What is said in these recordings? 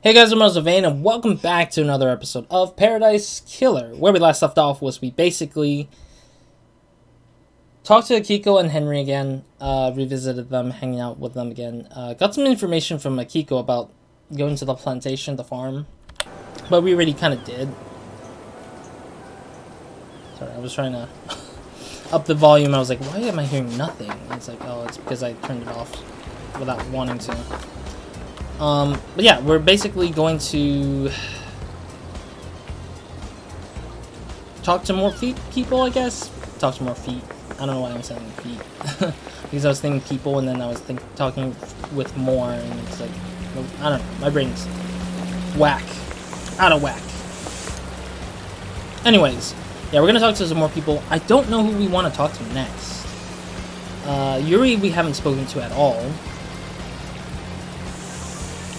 Hey guys, I'm RozaldVane, and welcome back to another episode of Paradise Killer. Where we last left off was we basically talked to Akiko and Henry again, revisited them, hanging out with them again. Got some information from Akiko about going to the plantation, the farm, but we already kind of did. Sorry, I was trying to up the volume. I was like, why am I hearing nothing? And it's like, oh, it's because I turned it off without wanting to. But yeah, we're basically going to talk to more people, I guess. Talk to more feet. I don't know why I'm saying feet. Because I was thinking people, and then I was talking with more, and it's like, I don't know. My brain's whack. Out of whack. Anyways, yeah, we're going to talk to some more people. I don't know who we want to talk to next. Yuri we haven't spoken to at all.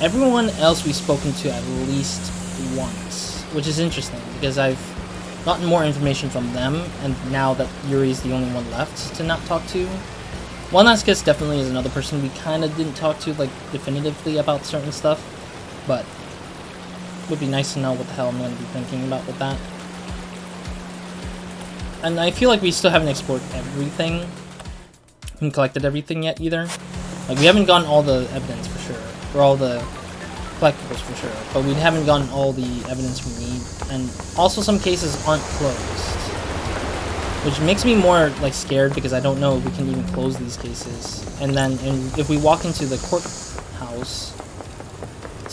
Everyone else we've spoken to at least once, which is interesting because I've gotten more information from them, and now that Yuri is the only one left to not talk to. One Last Kiss definitely is another person we kind of didn't talk to, like, definitively about certain stuff, but it would be nice to know what the hell I'm going to be thinking about with that. And I feel like we still haven't explored everything and collected everything yet either. Like, we haven't gotten all the evidence for sure. For all the collectibles for sure, but we haven't gotten all the evidence we need, and also some cases aren't closed, which makes me more like scared because I don't know if we can even close these cases. And then if we walk into the courthouse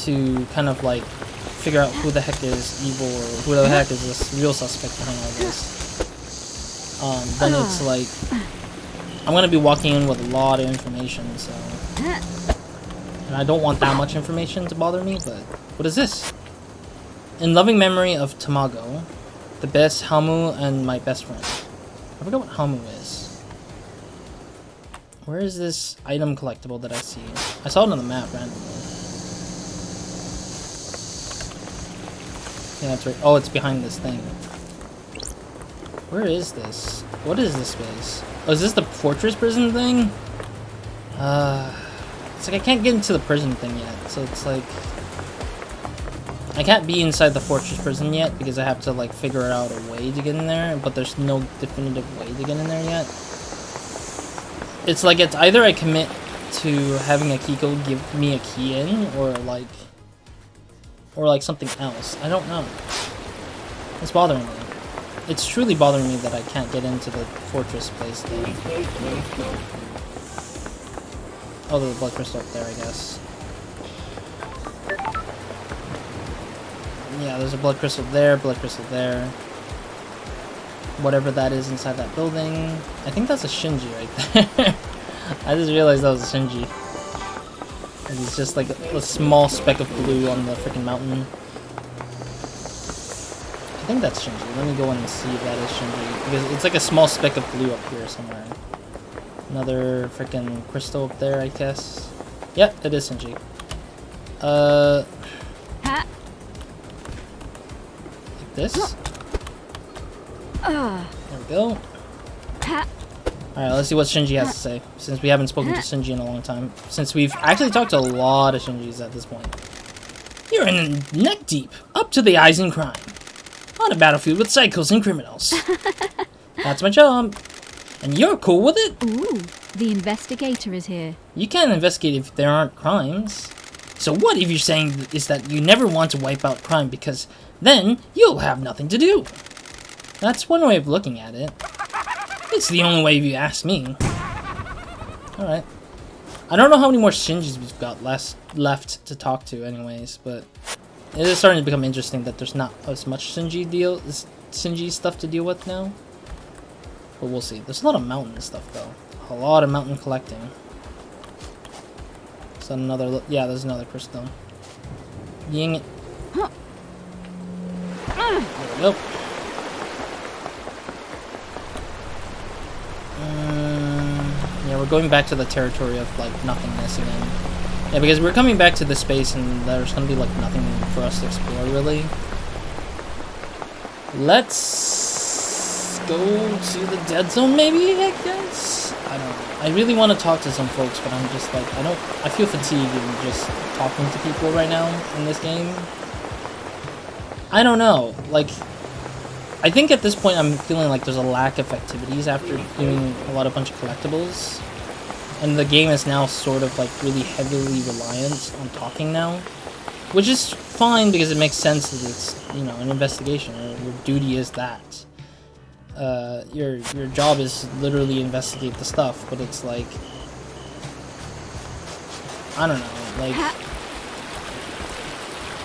to kind of like figure out who the heck is evil or who the heck is this real suspect behind all this, then it's like I'm gonna be walking in with a lot of information, so. And I don't want that much information to bother me, but what is this? In loving memory of Tamago, the best Hamu and my best friend. I forgot what Hamu is. Where is this item collectible that I see? I saw it on the map randomly. Yeah, that's right. Oh, it's behind this thing. Where is this? What is this space? Oh, is this the fortress prison thing? It's like I can't get into the prison thing yet, so it's like I can't be inside the fortress prison yet because I have to like figure out a way to get in there, but there's no definitive way to get in there yet. It's like it's either I commit to having Akiko give me a key in, or like something else. I don't know. It's bothering me. It's truly bothering me that I can't get into the fortress place though. Oh, there's a blood crystal up there, I guess. Yeah, there's a blood crystal there, whatever that is inside that building. I think that's a Shinji right there. I just realized that was a Shinji. It's just like a small speck of blue on the freaking mountain. I think that's Shinji. Let me go in and see if that is Shinji. Because it's like a small speck of blue up here somewhere. Another freaking crystal up there, I guess. Yep, it is Shinji. Like this. There we go. Alright, let's see what Shinji has to say, since we haven't spoken to Shinji in a long time. Since we've actually talked to a lot of Shinjis at this point. You're in neck deep, up to the eyes in crime. On a battlefield with psychos and criminals. That's my job. And you're cool with it? Ooh, the investigator is here. You can't investigate if there aren't crimes. So what if you're saying is that you never want to wipe out crime because then you'll have nothing to do? That's one way of looking at it. It's the only way if you ask me. Alright. I don't know how many more Shinjis we've got left to talk to anyways, but it is starting to become interesting that there's not as much Shinji stuff to deal with now. But we'll see. There's a lot of mountain stuff, though. A lot of mountain collecting. Is that another... Yeah, there's another crystal. Ying it. There we go. Yeah, we're going back to the territory of, like, nothingness again. Yeah, because we're coming back to this space, and there's gonna be, like, nothing for us to explore, really. Let's go to the dead zone, maybe, I guess? I don't know. I really want to talk to some folks, but I'm just like, I feel fatigued in just talking to people right now in this game. I don't know, like, I think at this point I'm feeling like there's a lack of activities after doing a bunch of collectibles. And the game is now sort of like really heavily reliant on talking now. Which is fine because it makes sense that it's, you know, an investigation. Your duty is that. Your job is literally investigate the stuff, but it's like, I don't know, like,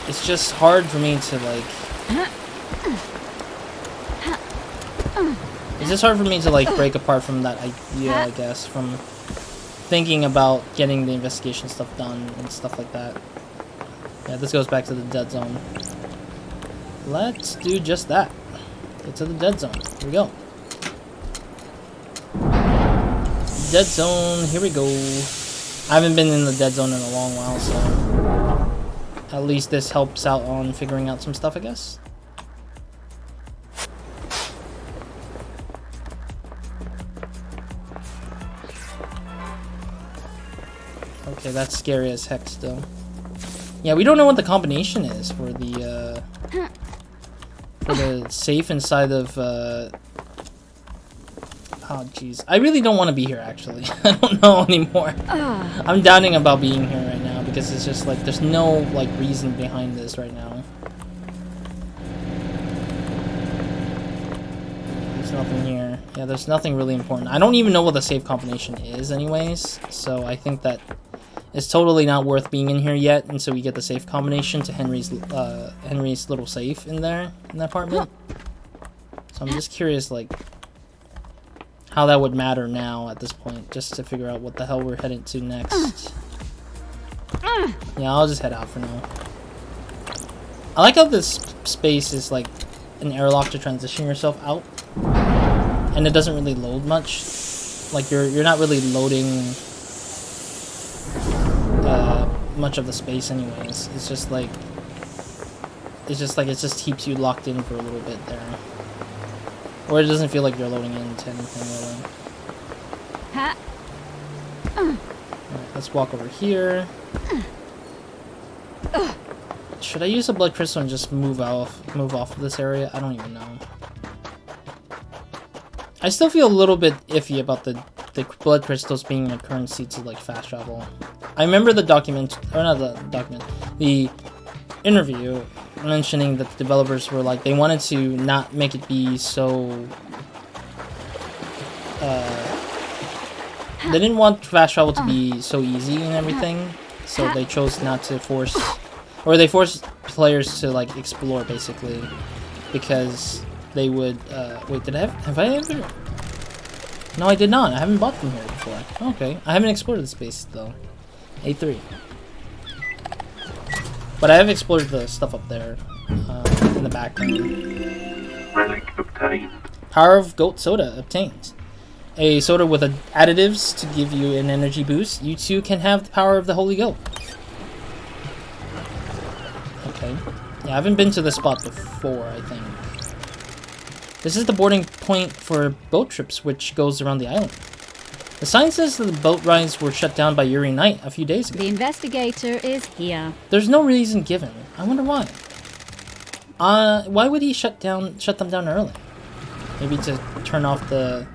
it's just hard for me to like, it's just hard for me to like break apart from that idea, I guess, from thinking about getting the investigation stuff done and stuff like that. Yeah, this goes back to the dead zone. Let's do just that. Get to the dead zone. Here we go. Dead zone, here we go. I haven't been in the dead zone in a long while, so at least this helps out on figuring out some stuff, I guess. Okay, that's scary as heck still. Yeah, we don't know what the combination is for the safe inside of oh jeez. I really don't want to be here actually. I don't know anymore. I'm doubting about being here right now because it's just like there's no like reason behind this right now. There's nothing here. Yeah, there's nothing really important. I don't even know what the safe combination is anyways, so I think that it's totally not worth being in here yet until we get the safe combination to Henry's little safe in there, in the apartment. So I'm just curious, like, how that would matter now at this point, just to figure out what the hell we're headed to next. Yeah, I'll just head out for now. I like how this space is like an airlock to transition yourself out, and it doesn't really load much. Like you're not really loading much of the space anyways. It's just like it just keeps you locked in for a little bit there, or it doesn't feel like you're loading into anything really. Alright, let's walk over here. Should I use a blood crystal and just move off of this area? I don't even know. I still feel a little bit iffy about the blood crystals being a currency to like fast travel. I remember the the interview mentioning that the developers were like, they wanted to not make it be so they didn't want fast travel to be so easy and everything, so they chose not to force, or they forced players to like explore basically, because they would wait, have I ever? No, I did not. I haven't bought from here before. Okay, I haven't explored the space though. A3. But I have explored the stuff up there in the background. Relic obtained. Power of goat soda obtained. A soda with additives to give you an energy boost. You too can have the power of the holy goat. Okay. Yeah, I haven't been to this spot before, I think. This is the boarding point for boat trips, which goes around the island. The sign says that the boat rides were shut down by Yuri Knight a few days ago. The investigator is here. There's no reason given. I wonder why. Why would he shut them down early? Maybe to turn off the...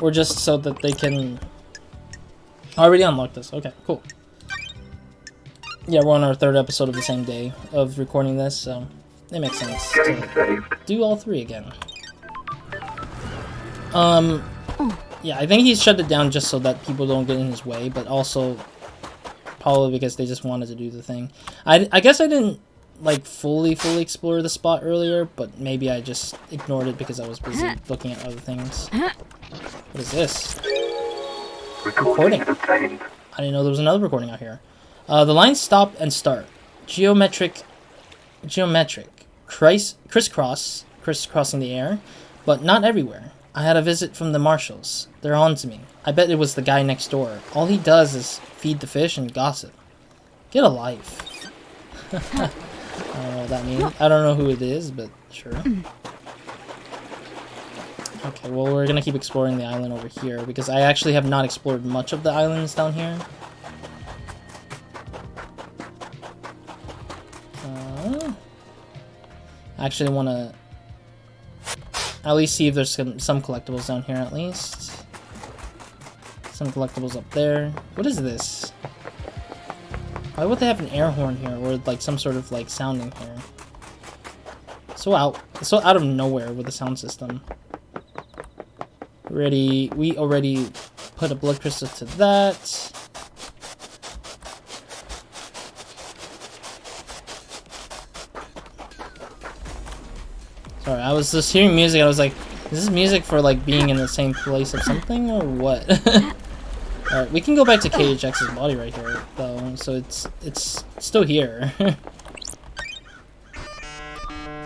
Or just so that they can... I already unlocked this. Okay, cool. Yeah, we're on our 3rd episode of the same day of recording this, so it makes sense to do all 3 again. Yeah, I think he shut it down just so that people don't get in his way, but also probably because they just wanted to do the thing. I guess I didn't like fully explore the spot earlier, but maybe I just ignored it because I was busy looking at other things. What is this? Recording. I didn't know there was another recording out here. The lines stop and start. Geometric, crisscrossing the air, but not everywhere. I had a visit from the marshals. They're on to me. I bet it was the guy next door. All he does is feed the fish and gossip. Get a life. I don't know what that means. I don't know who it is, but sure. Okay, well, we're gonna keep exploring the island over here because I actually have not explored much of the islands down here. I actually want to at least see if there's some collectibles down here at least. Some collectibles up there. What is this? Why would they have an air horn here or like some sort of like sounding here? So out of nowhere with the sound system. We already put a blood crystal to that. Sorry, I was just hearing music. I was like, is this music for like being in the same place of something or what? Alright, we can go back to KHX's body right here though, so it's still here.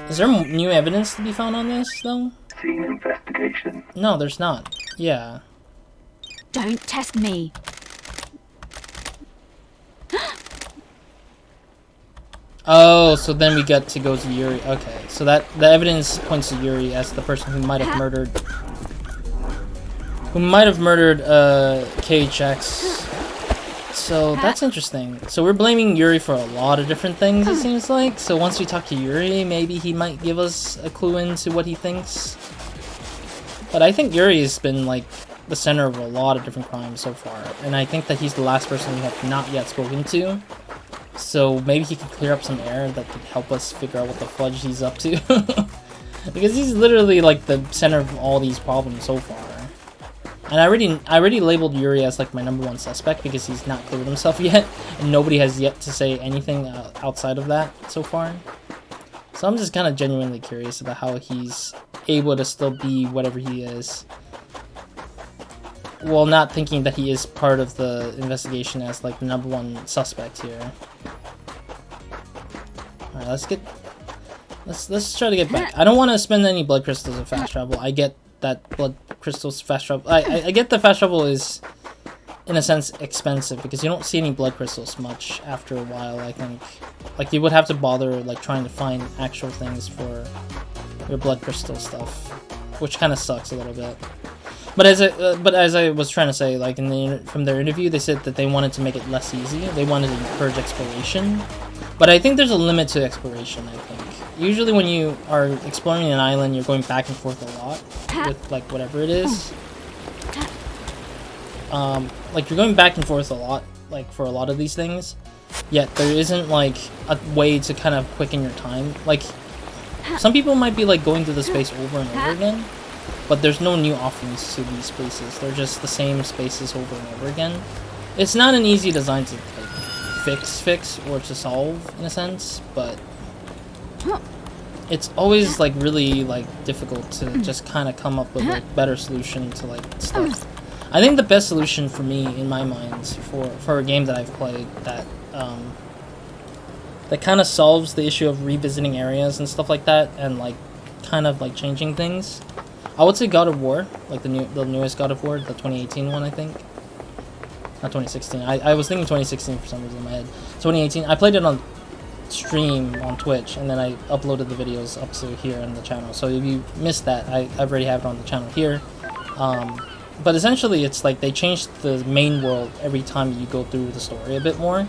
Is there new evidence to be found on this though? Scene investigation. No, there's not. Yeah. Don't test me. Oh, so then we get to go to Yuri. Okay, so that the evidence points to Yuri as the person who might have murdered KHX. So that's interesting. So we're blaming Yuri for a lot of different things, it seems like. So once we talk to Yuri, maybe he might give us a clue into what he thinks. But I think Yuri has been like the center of a lot of different crimes so far, and I think that he's the last person we have not yet spoken to. So maybe he could clear up some air that could help us figure out what the fudge he's up to. Because he's literally like the center of all these problems so far. And I already labeled Yuri as like my #1 suspect because he's not cleared himself yet, and nobody has yet to say anything outside of that so far. So I'm just kind of genuinely curious about how he's able to still be whatever he is, while not thinking that he is part of the investigation as like the #1 suspect here. Alright, let's try to get back. I don't want to spend any blood crystals in fast travel. I get that blood crystals fast travel. I get the fast travel is, in a sense, expensive because you don't see any blood crystals much after a while. I think, like, you would have to bother like trying to find actual things for your blood crystal stuff, which kind of sucks a little bit. But as I was trying to say, like from their interview, they said that they wanted to make it less easy. They wanted to encourage exploration. But I think there's a limit to exploration, I think. Usually when you are exploring an island, you're going back and forth a lot with, like, whatever it is. Like, you're going back and forth a lot, like, for a lot of these things. Yet, there isn't, like, a way to kind of quicken your time. Like, some people might be, like, going through the space over and over again. But there's no new offerings to these spaces. They're just the same spaces over and over again. It's not an easy design to, like, fix or to solve in a sense, but it's always like really like difficult to just kind of come up with a better solution to like stuff. I think the best solution for me in my mind for a game that I've played that that kind of solves the issue of revisiting areas and stuff like that and like kind of like changing things, I would say God of War, like the newest God of War, the 2018 one, I think. Not 2016. I was thinking 2016 for some reason in my head. 2018. I played it on stream on Twitch, and then I uploaded the videos up to here on the channel. So if you missed that, I already have it on the channel here. But essentially, it's like they changed the main world every time you go through the story a bit more.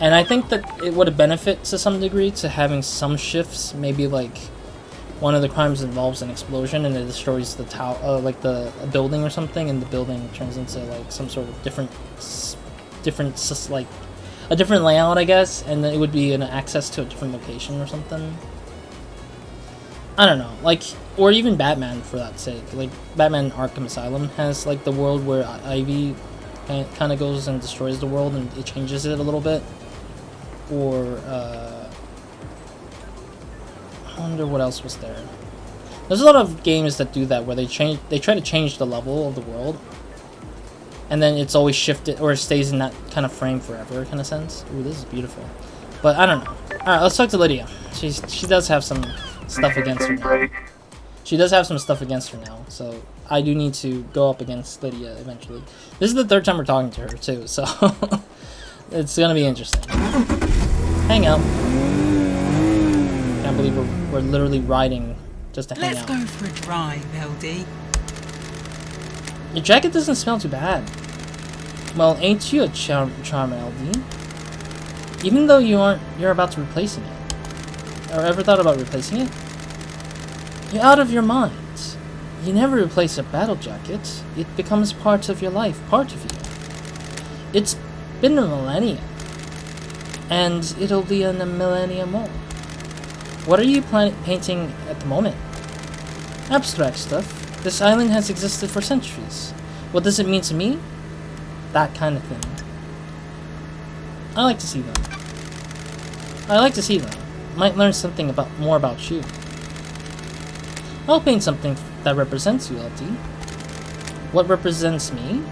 And I think that it would have benefit to some degree to having some shifts. Maybe like one of the crimes involves an explosion and it destroys the tower, like a building or something, and the building turns into like some sort of different like a different layout, I guess, and then it would be an access to a different location or something. I don't know, like, or even Batman for that sake. Like Batman Arkham Asylum has like the world where Ivy kind of goes and destroys the world and it changes it a little bit. Or I wonder what else was there. There's a lot of games that do that where they try to change the level of the world, and then it's always shifted or it stays in that kind of frame forever, kind of sense. Ooh, this is beautiful. But I don't know. All right, let's talk to Lydia. She does have some stuff against her now. She does have some stuff against her now, so I do need to go up against Lydia eventually. This is the third time we're talking to her too, so it's gonna be interesting. Hang out. Can't believe we're literally riding just to hang out. Let's go for a drive, LD. Your jacket doesn't smell too bad. Well, ain't you a charmer, LD? Even though you're about to replacing it. Or ever thought about replacing it? You're out of your mind. You never replace a battle jacket. It becomes part of your life, part of you. It's been a millennia. And it'll be in a millennia more. What are you painting at the moment? Abstract stuff. This island has existed for centuries. What does it mean to me? That kind of thing. I like to see them. Might learn something more about you. I'll paint something that represents you, LD. What represents me?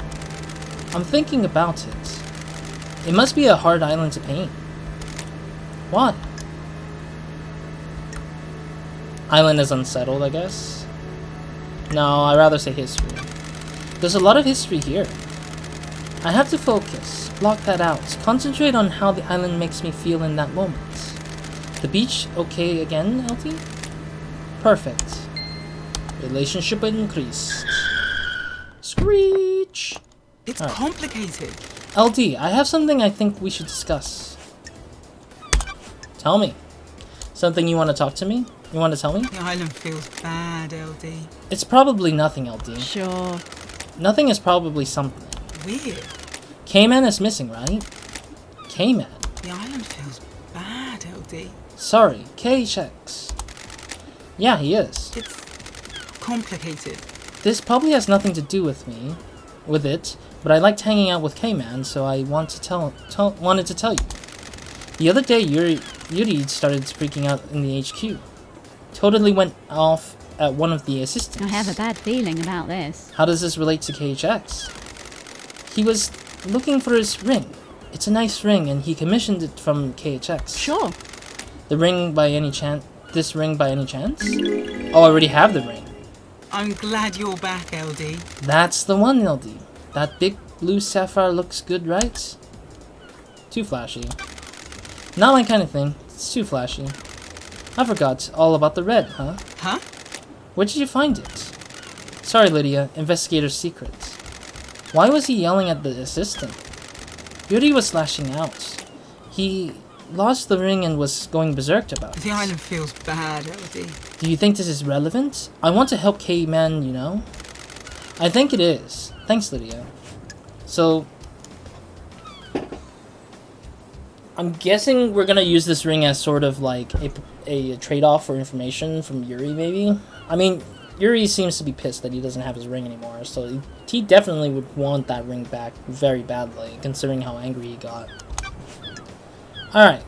I'm thinking about it. It must be a hard island to paint. Why? Island is unsettled, I guess. No, I'd rather say history. There's a lot of history here. I have to focus, block that out, concentrate on how the island makes me feel in that moment. The beach okay again, LD? Perfect. Relationship increased. Screech! It's complicated. LD, I have something I think we should discuss. Tell me. Something you want to talk to me? You want to tell me? The island feels bad, LD. It's probably nothing, LD. Sure. Nothing is probably something. Weird. K-Man is missing, right? K-Man. The island feels bad, LD. Sorry, K checks. Yeah, he is. It's complicated. This probably has nothing to do with it, but I liked hanging out with K-Man, so I wanted to tell you. The other day, Yuri started freaking out in the HQ. Totally went off at one of the assistants. I have a bad feeling about this. How does this relate to KHX? He was looking for his ring. It's a nice ring, and he commissioned it from KHX. Sure. This ring by any chance? Oh, I already have the ring. I'm glad you're back, LD. That's the one, LD. That big blue sapphire looks good, right? Too flashy. Not my kind of thing. It's too flashy. I forgot all about the red, huh? Huh? Where did you find it? Sorry, Lydia. Investigator's secret. Why was he yelling at the assistant? Yuri was lashing out. He lost the ring and was going berserk about it. The island feels bad, LD. Do you think this is relevant? I want to help K-Man, you know? I think it is. Thanks, Lydia. So, I'm guessing we're gonna use this ring as sort of like a trade-off for information from Yuri, maybe? I mean, Yuri seems to be pissed that he doesn't have his ring anymore, so he definitely would want that ring back very badly, considering how angry he got. Alright.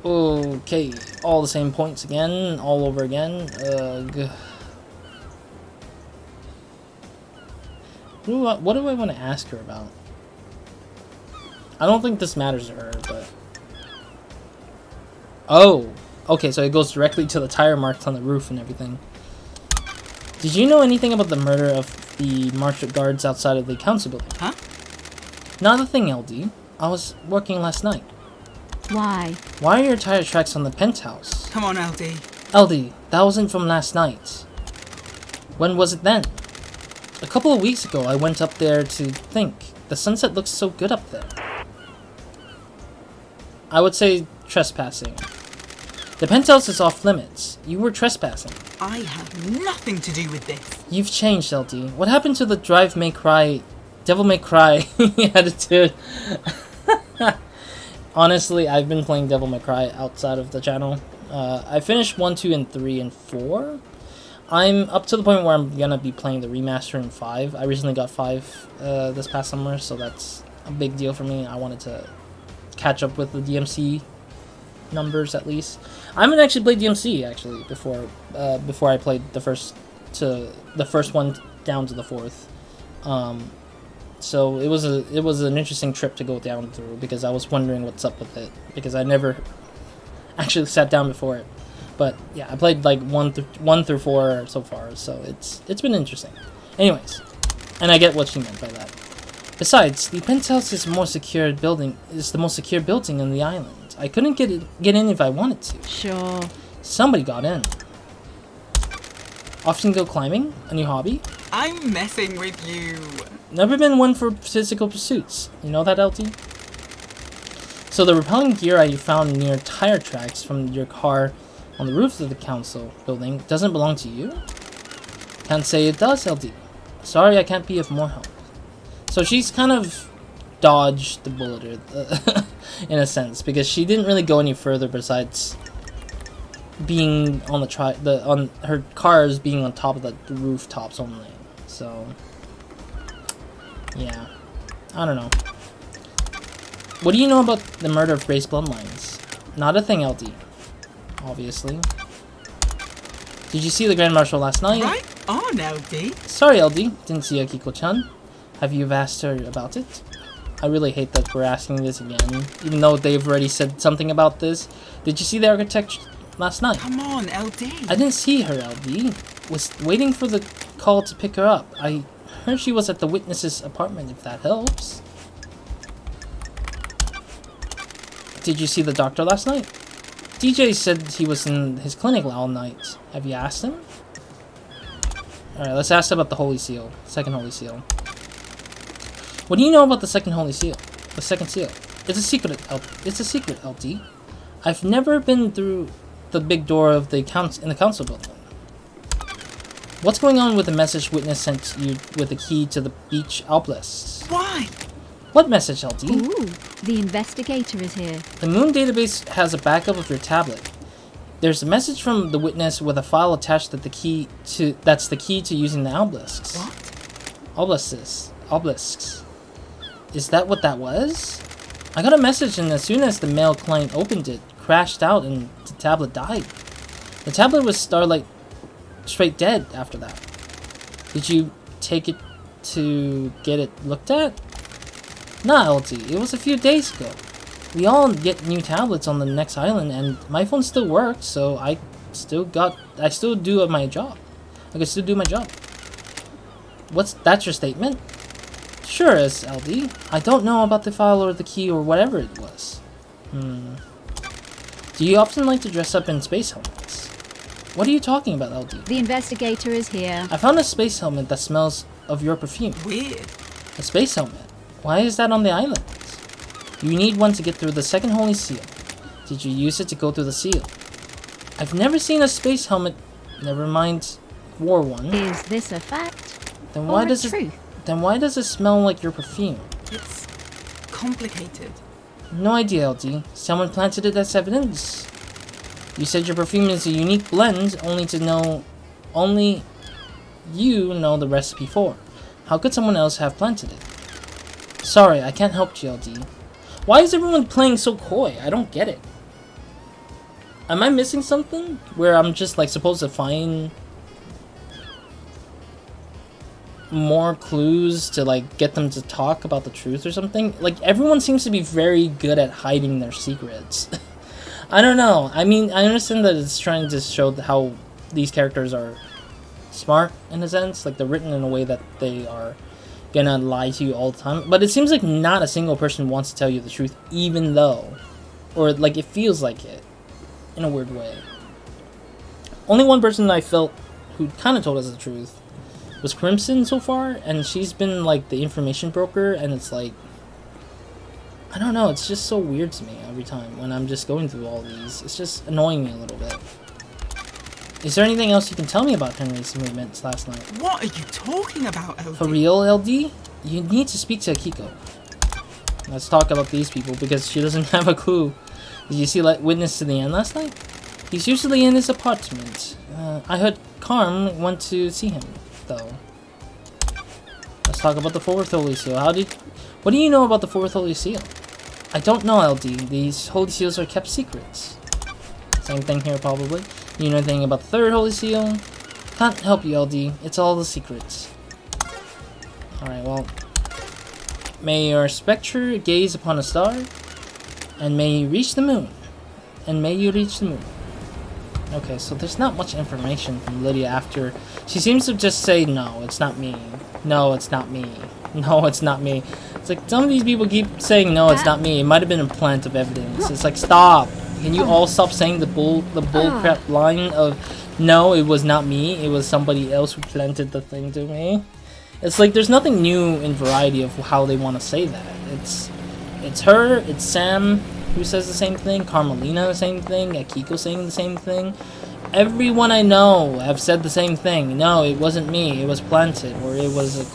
Okay. All the same points again, all over again. Ugh. What do I want to ask her about? I don't think this matters to her, but... Oh! Okay, so it goes directly to the tire marks on the roof and everything. Did you know anything about the murder of the martial guards outside of the council building? Huh? Not a thing, LD. I was working last night. Why? Why are your tire tracks on the penthouse? Come on, LD. LD, that wasn't from last night. When was it then? A couple of weeks ago, I went up there to think. The sunset looks so good up there. I would say trespassing. The penthouse is off limits. You were trespassing. I have nothing to do with this. You've changed, LD. What happened to the Devil May Cry attitude? Honestly, I've been playing Devil May Cry outside of the channel. I finished 1, 2, and 3, and 4. I'm up to the point where I'm gonna be playing the remaster in 5. I recently got 5 this past summer, so that's a big deal for me. I wanted to catch up with the DMC numbers at least. I haven't actually played DMC actually before I played the first one down to the 4th. So it was an interesting trip to go down through because I was wondering what's up with it because I never actually sat down before it. But yeah, I played like 1 through 4 so far, so it's been interesting. Anyways, and I get what she meant by that. Besides, the penthouse is the most secure building in the island. I couldn't get in if I wanted to. Sure. Somebody got in. Often go climbing? A new hobby? I'm messing with you. Never been one for physical pursuits. You know that, LD? So the repelling gear I found near tire tracks from your car on the roof of the council building doesn't belong to you? Can't say it does, LD. Sorry, I can't be of more help. So she's kind of dodged the bullet in a sense, because she didn't really go any further besides being on on her cars being on top of the rooftops only. So yeah, I don't know. What do you know about the murder of Grace Bloodlines? Not a thing, LD. Obviously. Did you see the Grand Marshal last night? Right on, LD. Sorry, LD. Didn't see Akiko-chan. Have you asked her about it? I really hate that we're asking this again, even though they've already said something about this. Did you see the architect last night? Come on, LD. I didn't see her, LD. Was waiting for the call to pick her up. I heard she was at the witness's apartment, if that helps. Did you see the doctor last night? DJ said he was in his clinic all night. Have you asked him? Alright, let's ask about the Holy Seal. Second Holy Seal. What do you know about the second Holy Seal? The second seal. It's a secret, LD. I've never been through the big door of the council building. What's going on with the message witness sent you with the key to the beach obelisks? Why? What message, LD? Ooh, the investigator is here. The Moon database has a backup of your tablet. There's a message from the witness with a file attached that's the key to using the obelisks. What? Obelisks. Is that what that was? I got a message, and as soon as the mail client opened it, crashed out and the tablet died. The tablet was straight dead after that. Did you take it to get it looked at? Nah, LT. It was a few days ago. We all get new tablets on the next island, and my phone still works, so I still do my job. I can still do my job. That's your statement? Sure is, LD. I don't know about the file or the key or whatever it was. Do you often like to dress up in space helmets? What are you talking about, LD? The investigator is here. I found a space helmet that smells of your perfume. Weird. A space helmet? Why is that on the island? You need one to get through the second Holy Seal. Did you use it to go through the seal? I've never seen a space helmet. Never mind, wore one. Is this a fact? Then why or does a truth? Then why does it smell like your perfume? It's complicated. No idea, LD. Someone planted it as evidence. You said your perfume is a unique blend, only you know the recipe for. How could someone else have planted it? Sorry, I can't help you, LD. Why is everyone playing so coy? I don't get it. Am I missing something? Where I'm just like supposed to find more clues to like get them to talk about the truth or something? Like everyone seems to be very good at hiding their secrets. I don't know. I mean, I understand that it's trying to show how these characters are smart in a sense, like they're written in a way that they are gonna lie to you all the time, but it seems like not a single person wants to tell you the truth, even though, or like it feels like it in a weird way. Only one person I felt who kind of told us the truth was Crimson so far, and she's been like the information broker, and it's like, I don't know, it's just so weird to me every time when I'm just going through all these. It's just annoying me a little bit. Is there anything else you can tell me about Henry's movements last night? What are you talking about, LD? For real, LD? You need to speak to Akiko. Let's talk about these people because she doesn't have a clue. Did you see Witness to the End last night? He's usually in his apartment. I heard Carm went to see him, though. Let's talk about the Fourth Holy Seal. What do you know about the Fourth Holy Seal? I don't know, LD. These Holy Seals are kept secrets. Same thing here, probably. You know anything about the Third Holy Seal? Can't help you, LD. It's all the secrets. Alright, well. May your spectre gaze upon a star, and may you reach the moon. And may you reach the moon. Okay, so there's not much information from Lydia after. She seems to just say, no, it's not me. No, it's not me. No, it's not me. It's like some of these people keep saying, no, it's not me. It might have been a plant of evidence. It's like, stop. Can you all stop saying the bull crap line of, no, it was not me. It was somebody else who planted the thing to me. It's like there's nothing new in variety of how they want to say that. It's her, it's Sam who says the same thing, Carmelina the same thing, Akiko saying the same thing. Everyone I know have said the same thing. No, it wasn't me, it was planted, or it was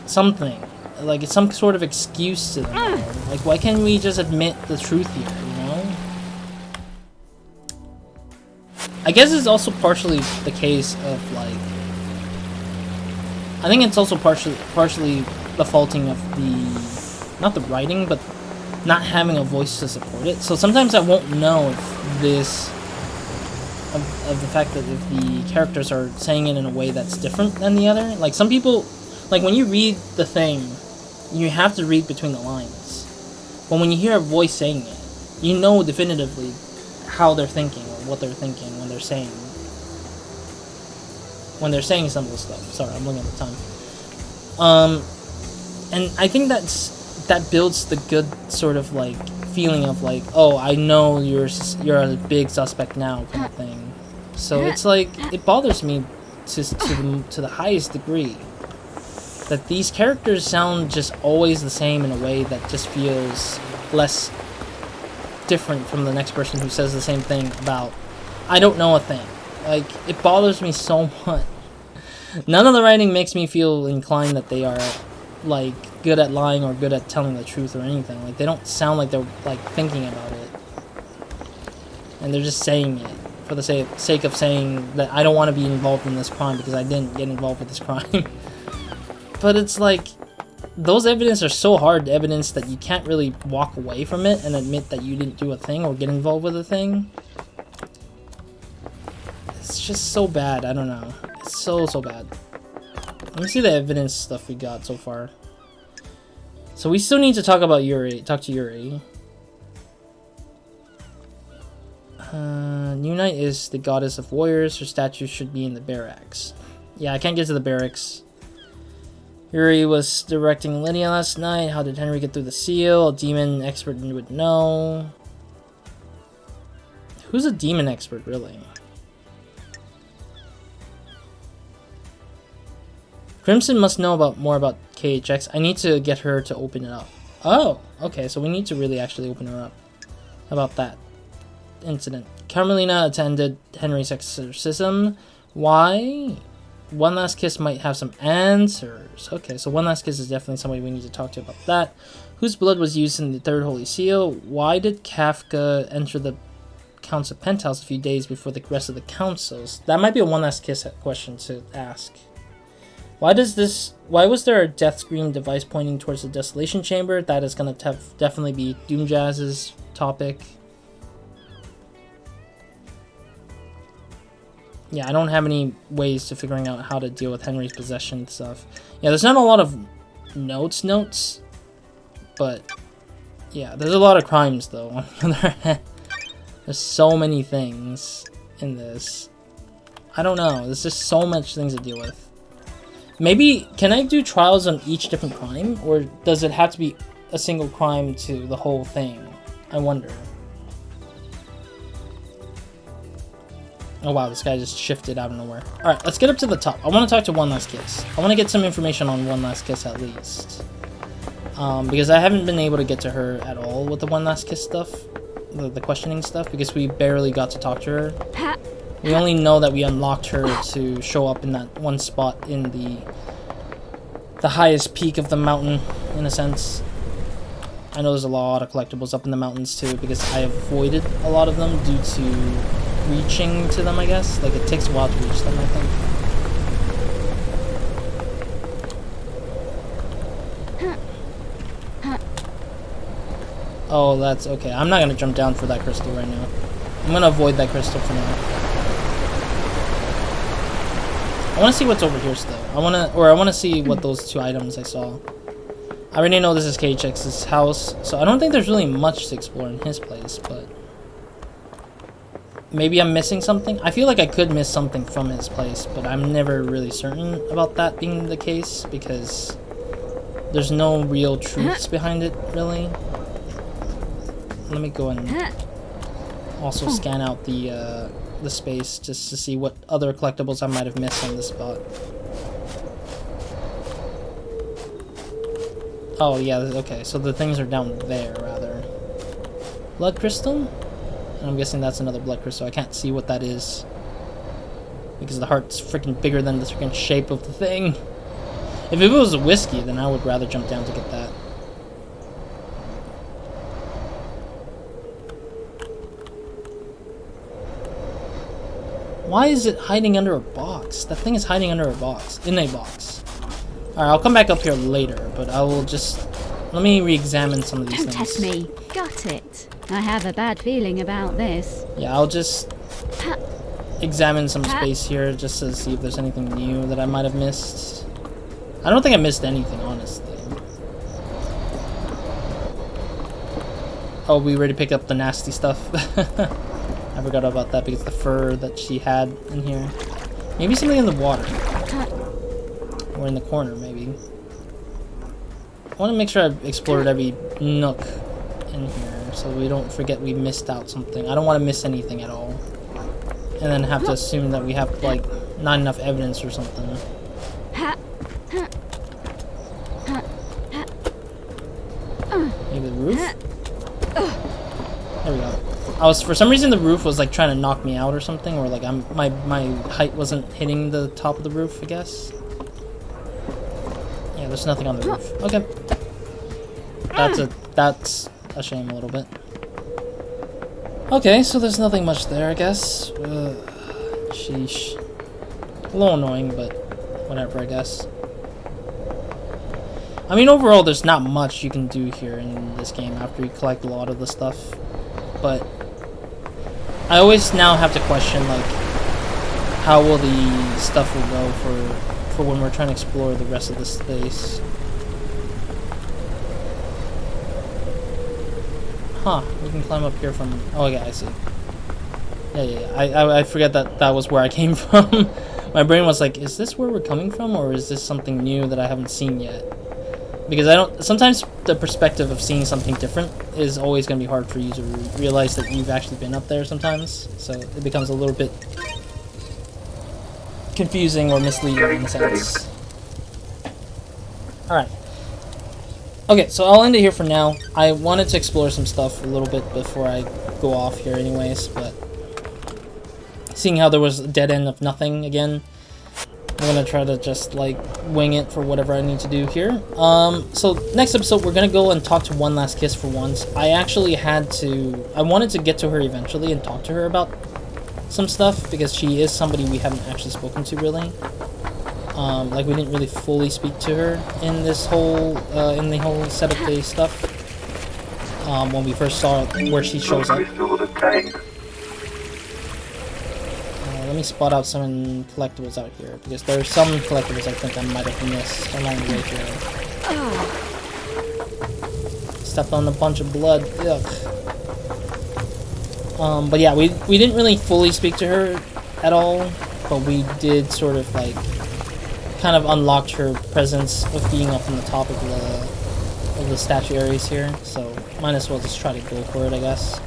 something. Like, it's some sort of excuse to them all. Like, why can't we just admit the truth here, you know? I guess it's also partially the case of, like... I think it's also partially the faulting of the... not the writing, but not having a voice to support it. So sometimes I won't know if this... of the fact that if the characters are saying it in a way that's different than the other. Like, some people... Like, when you read the thing, you have to read between the lines. But when you hear a voice saying it, you know definitively how they're thinking, or what they're thinking when they're saying some of the stuff. Sorry, I'm looking at the time. And I think that builds the good sort of, like, feeling of, like, oh, I know you're a big suspect now, kind of thing. So it's like, it bothers me to the highest degree that these characters sound just always the same in a way that just feels less different from the next person who says the same thing about, I don't know a thing. Like, it bothers me so much. None of the writing makes me feel inclined that they are, like, good at lying or good at telling the truth or anything. Like, they don't sound like they're, like, thinking about it. And they're just saying it for the sake of saying that I don't want to be involved in this crime because I didn't get involved with this crime. But it's like, those evidence are so hard evidence that you can't really walk away from it and admit that you didn't do a thing or get involved with a thing. It's just so bad, I don't know. It's so bad. Let me see the evidence stuff we got so far. So we still need to talk to Yuri. New Knight is the goddess of warriors. Her statue should be in the barracks. Yeah, I can't get to the barracks. Yuri was directing Lydia last night. How did Henry get through the seal? A demon expert would know. Who's a demon expert, really? Crimson must know more about KHX. I need to get her to open it up. Oh, okay, so we need to really actually open her up about that incident. Carmelina attended Henry's exorcism. Why? One Last Kiss might have some answers. Okay, so One Last Kiss is definitely somebody we need to talk to about that. Whose blood was used in the Third Holy Seal? Why did Kafka enter the Council penthouse a few days before the rest of the councils? That might be a One Last Kiss question to ask. Why was there a death scream device pointing towards the Desolation Chamber? That is going to definitely be Doom Jazz's topic. Yeah, I don't have any ways to figuring out how to deal with Henry's possession stuff. Yeah, there's not a lot of notes, but yeah, there's a lot of crimes though. On the other hand, there's so many things in this. I don't know, there's just so much things to deal with. Maybe, can I do trials on each different crime, or does it have to be a single crime to the whole thing? I wonder. Oh wow, this guy just shifted out of nowhere. Alright, let's get up to the top. I want to talk to One Last Kiss. I want to get some information on One Last Kiss at least. Because I haven't been able to get to her at all with the One Last Kiss stuff. The questioning stuff, because we barely got to talk to her. We only know that we unlocked her to show up in that one spot in the highest peak of the mountain, in a sense. I know there's a lot of collectibles up in the mountains too, because I avoided a lot of them due to reaching to them, I guess. Like, it takes a while to reach them, I think. Oh, that's okay. I'm not gonna jump down for that crystal right now. I'm gonna avoid that crystal for now. I want to see what's over here still. I want to see what those two items I saw. I already know this is KHX's house, so I don't think there's really much to explore in his place, but maybe I'm missing something. I feel like I could miss something from his place, but I'm never really certain about that being the case because there's no real truths behind it, really. Let me go and also scan out the space just to see what other collectibles I might have missed on this spot. Oh, yeah, okay, so the things are down there, rather. Blood crystal? And I'm guessing that's another blood crystal. I can't see what that is. Because the heart's freaking bigger than the freaking shape of the thing. If it was a whiskey, then I would rather jump down to get that. Why is it hiding under a box? That thing is hiding under a box. In a box. Alright, I'll come back up here later, but I will just... Let me re-examine some of these Don't things. test me. Got it. I have a bad feeling about this. Yeah, I'll just examine some space here just to see if there's anything new that I might have missed. I don't think I missed anything, honestly. Oh, we already picked up the nasty stuff. I forgot about that because the fur that she had in here. Maybe something in the water. Or in the corner, maybe. I want to make sure I've explored every nook in here so we don't forget we missed out something. I don't want to miss anything at all. And then have to assume that we have, like, not enough evidence or something. Maybe the roof? There we go. For some reason the roof was like trying to knock me out or something, or like my height wasn't hitting the top of the roof, I guess. Yeah, there's nothing on the roof. Okay. That's a shame a little bit. Okay, so there's nothing much there, I guess. Sheesh. A little annoying, but whatever, I guess. I mean, overall, there's not much you can do here in this game after you collect a lot of the stuff. But I always now have to question, like, how will the stuff will go for when we're trying to explore the rest of the space. Huh, we can climb up here from... Oh, yeah, I see. Yeah. I forget that was where I came from. My brain was like, is this where we're coming from, or is this something new that I haven't seen yet? Because I don't... Sometimes the perspective of seeing something different is always going to be hard for you to realize that you've actually been up there sometimes. So it becomes a little bit confusing or misleading in a sense. Alright. Okay, so I'll end it here for now. I wanted to explore some stuff a little bit before I go off here anyways, but... Seeing how there was a dead end of nothing again, I'm gonna try to just, like, wing it for whatever I need to do here. So, next episode, we're gonna go and talk to One Last Kiss for once. I actually had to... I wanted to get to her eventually and talk to her about some stuff, because she is somebody we haven't actually spoken to, really. Like, we didn't really fully speak to her in this whole, in the whole set of the stuff. When we first saw where she shows up. Let me spot out some collectibles out here, because there are some collectibles I think I might have missed along the way here. Stepped on a bunch of blood. Ugh. But yeah, we didn't really fully speak to her at all, but we did sort of like kind of unlocked her presence of being up on the top of the statue areas here. So might as well just try to go for it, I guess.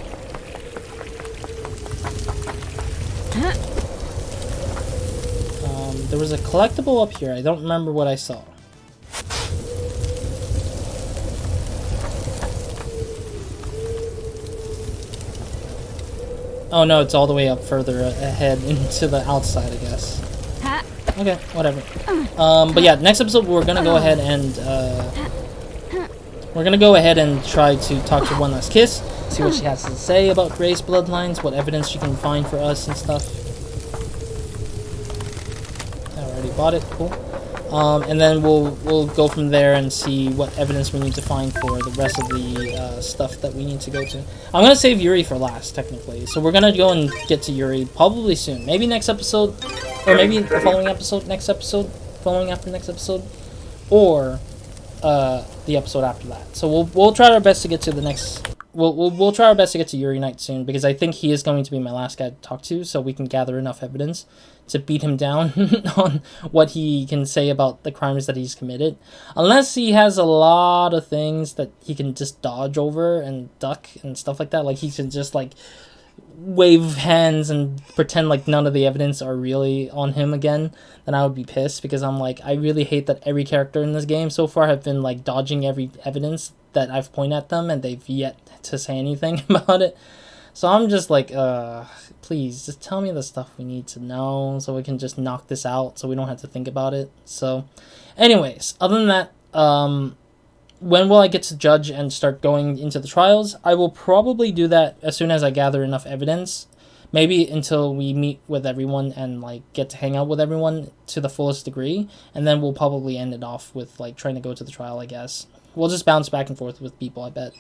There was a collectible up here. I don't remember what I saw. Oh no, it's all the way up further ahead into the outside, I guess. Okay, whatever. But yeah, next episode we're gonna go ahead and try to talk to One Last Kiss, see what she has to say about Gray's bloodlines, what evidence she can find for us and stuff. Bought it, cool. And then we'll go from there and see what evidence we need to find for the rest of the stuff that we need to go to. I'm gonna save Yuri for last, technically. So we're gonna go and get to Yuri probably soon. Maybe next episode, or maybe the following episode, next episode, following after next episode, or the episode after that. So we'll try our best to get to the next. We'll try our best to get to Yuri Knight soon, because I think he is going to be my last guy to talk to, so we can gather enough evidence to beat him down on what he can say about the crimes that he's committed. Unless he has a lot of things that he can just dodge over and duck and stuff like that. Like he can just like wave hands and pretend like none of the evidence are really on him again, then I would be pissed, because I'm like, I really hate that every character in this game so far have been like dodging every evidence that I've pointed at them, and they've yet to say anything about it. So I'm just like, please just tell me the stuff we need to know so we can just knock this out, so we don't have to think about it. So anyways, other than that, when will I get to judge and start going into the trials? I will probably do that as soon as I gather enough evidence. Maybe until we meet with everyone and like get to hang out with everyone to the fullest degree, and then we'll probably end it off with like trying to go to the trial, I guess. We'll just bounce back and forth with people, I bet,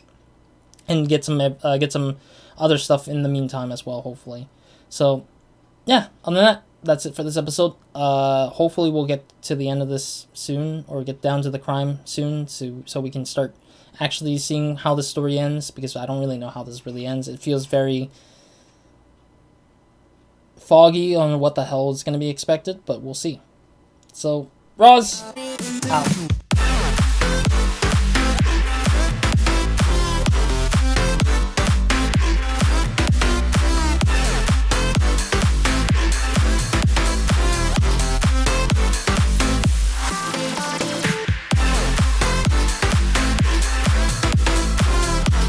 and get some other stuff in the meantime as well, hopefully. So yeah, other than that, that's it for this episode. Hopefully we'll get to the end of this soon, or get down to the crime soon, so we can start actually seeing how the story ends, because I don't really know how this really ends. It feels very foggy on what the hell is going to be expected, but we'll see. So, Roz, out.